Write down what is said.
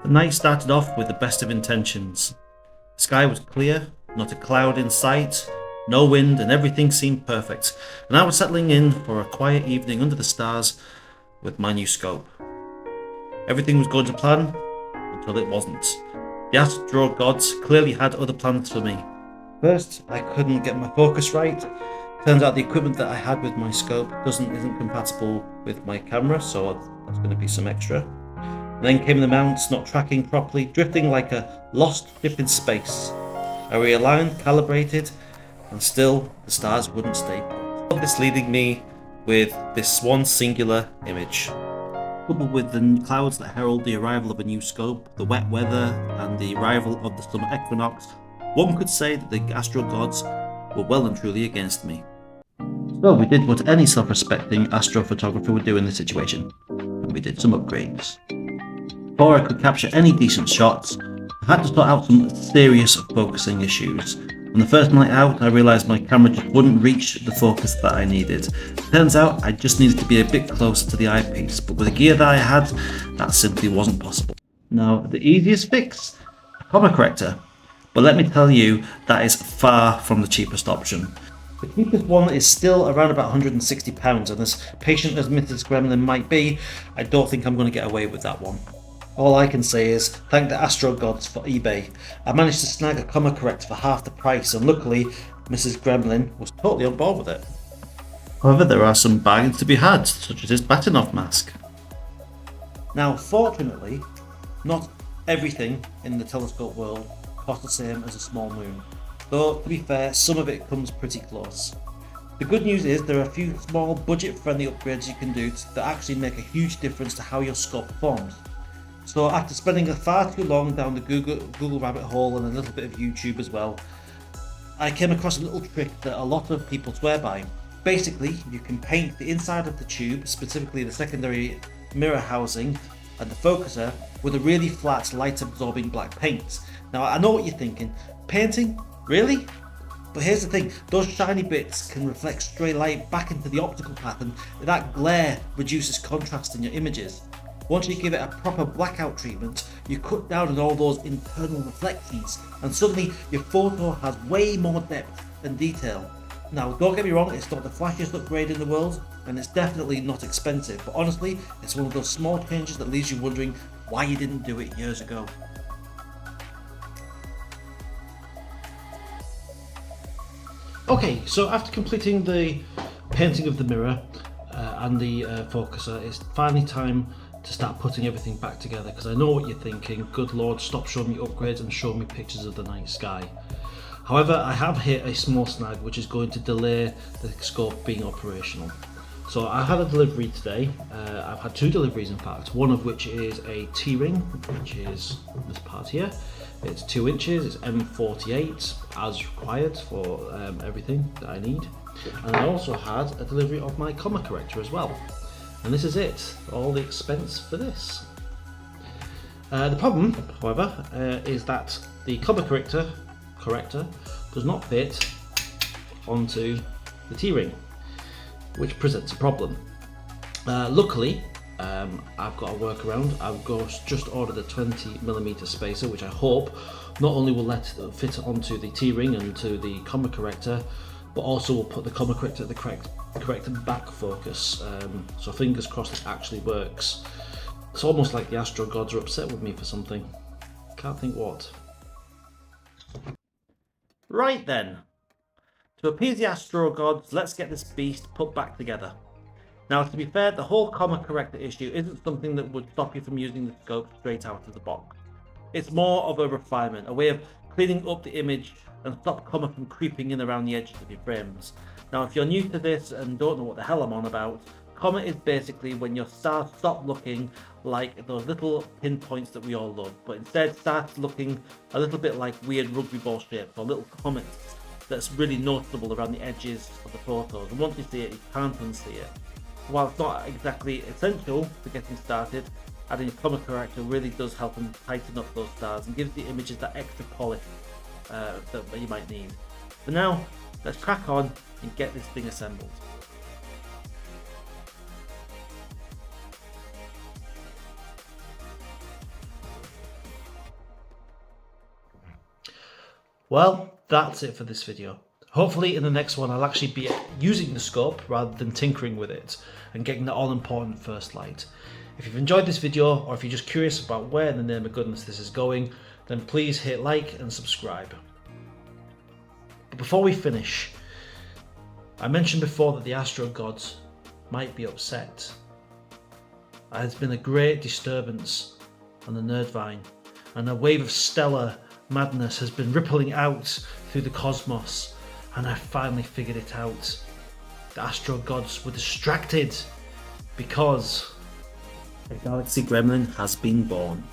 The night started off with the best of intentions. The sky was clear, not a cloud in sight, no wind, and everything seemed perfect, and I was settling in for a quiet evening under the stars with my new scope. Everything was going to plan until it wasn't. The astro gods clearly had other plans for me. First, I couldn't get my focus right. Turns out the equipment that I had with my scope isn't compatible with my camera, so that's going to be some extra. And then came the mounts not tracking properly, drifting like a lost ship in space. I realigned, calibrated, and still the stars wouldn't stay put. This leading me with this one singular image. Coupled with the clouds that herald the arrival of a new scope, the wet weather, and the arrival of the summer equinox, one could say that the astro gods were well and truly against me. So we did what any self-respecting astrophotographer would do in this situation, and we did some upgrades. Before I could capture any decent shots, I had to sort out some serious focusing issues. On the first night out, I realised my camera just wouldn't reach the focus that I needed. Turns out I just needed to be a bit closer to the eyepiece, but with the gear that I had, that simply wasn't possible. Now, the easiest fix? A comma corrector. But let me tell you, that is far from the cheapest option. The cheapest one is still around about £160, and as patient as Mrs. Gremlin might be, I don't think I'm going to get away with that one. All I can say is, thank the astro gods for eBay. I managed to snag a comma corrector for half the price, and luckily, Mrs. Gremlin was totally on board with it. However, there are some bargains to be had, such as this Batinov mask. Now, fortunately, not everything in the telescope world costs the same as a small moon, though to be fair, some of it comes pretty close. The good news is there are a few small budget-friendly upgrades you can do that actually make a huge difference to how your scope performs. So after spending far too long down the Google rabbit hole and a little bit of YouTube as well, I came across a little trick that a lot of people swear by. Basically, you can paint the inside of the tube, specifically the secondary mirror housing and the focuser, with a really flat, light-absorbing black paint. Now I know what you're thinking, painting? Really? But here's the thing, those shiny bits can reflect stray light back into the optical path, and that glare reduces contrast in your images. Once you give it a proper blackout treatment, you cut down on all those internal reflections, and suddenly your photo has way more depth and detail. Now, don't get me wrong, it's not the flashiest upgrade in the world, and it's definitely not expensive, but honestly, it's one of those small changes that leaves you wondering why you didn't do it years ago. Okay, so after completing the painting of the mirror and the focuser, it's finally time to start putting everything back together, because I know what you're thinking, good lord, stop showing me upgrades and show me pictures of the night sky. However, I have hit a small snag which is going to delay the scope being operational. So I had a delivery today. I've had two deliveries in fact, one of which is a T-ring, which is this part here. It's 2 inches, it's M48 as required for everything that I need. And I also had a delivery of my comma corrector as well. And this is it, all the expense for this. The problem, however, is that the comma corrector does not fit onto the T-ring, which presents a problem. Luckily, I've got a workaround. I've just ordered a 20mm spacer, which I hope not only will let it fit onto the T-ring and to the comma corrector, but also will put the comma corrector at the correct back focus. So fingers crossed this actually works. It's almost like the astro gods are upset with me for something. Can't think what. Right then. To appease the astro gods, let's get this beast put back together. Now, to be fair, the whole comma corrector issue isn't something that would stop you from using the scope straight out of the box. It's more of a refinement, a way of cleaning up the image and stop comma from creeping in around the edges of your frames. Now, if you're new to this and don't know what the hell I'm on about, comma is basically when your stars stop looking like those little pinpoints that we all love, but instead starts looking a little bit like weird rugby ball shapes or little comets that's really noticeable around the edges of the photos, and once you see it, you can't unsee it. While it's not exactly essential for getting started, adding a comma corrector really does help them tighten up those stars and gives the images that extra polish that you might need. For now, let's crack on and get this thing assembled. Well, that's it for this video. Hopefully in the next one I'll actually be using the scope rather than tinkering with it and getting the all-important first light. If you've enjoyed this video, or if you're just curious about where in the name of goodness this is going, then please hit like and subscribe. But before we finish, I mentioned before that the astro gods might be upset. There's been a great disturbance on the Nerdvine, and a wave of stellar madness has been rippling out through the cosmos, and I finally figured it out. The astro gods were distracted because a galaxy gremlin has been born.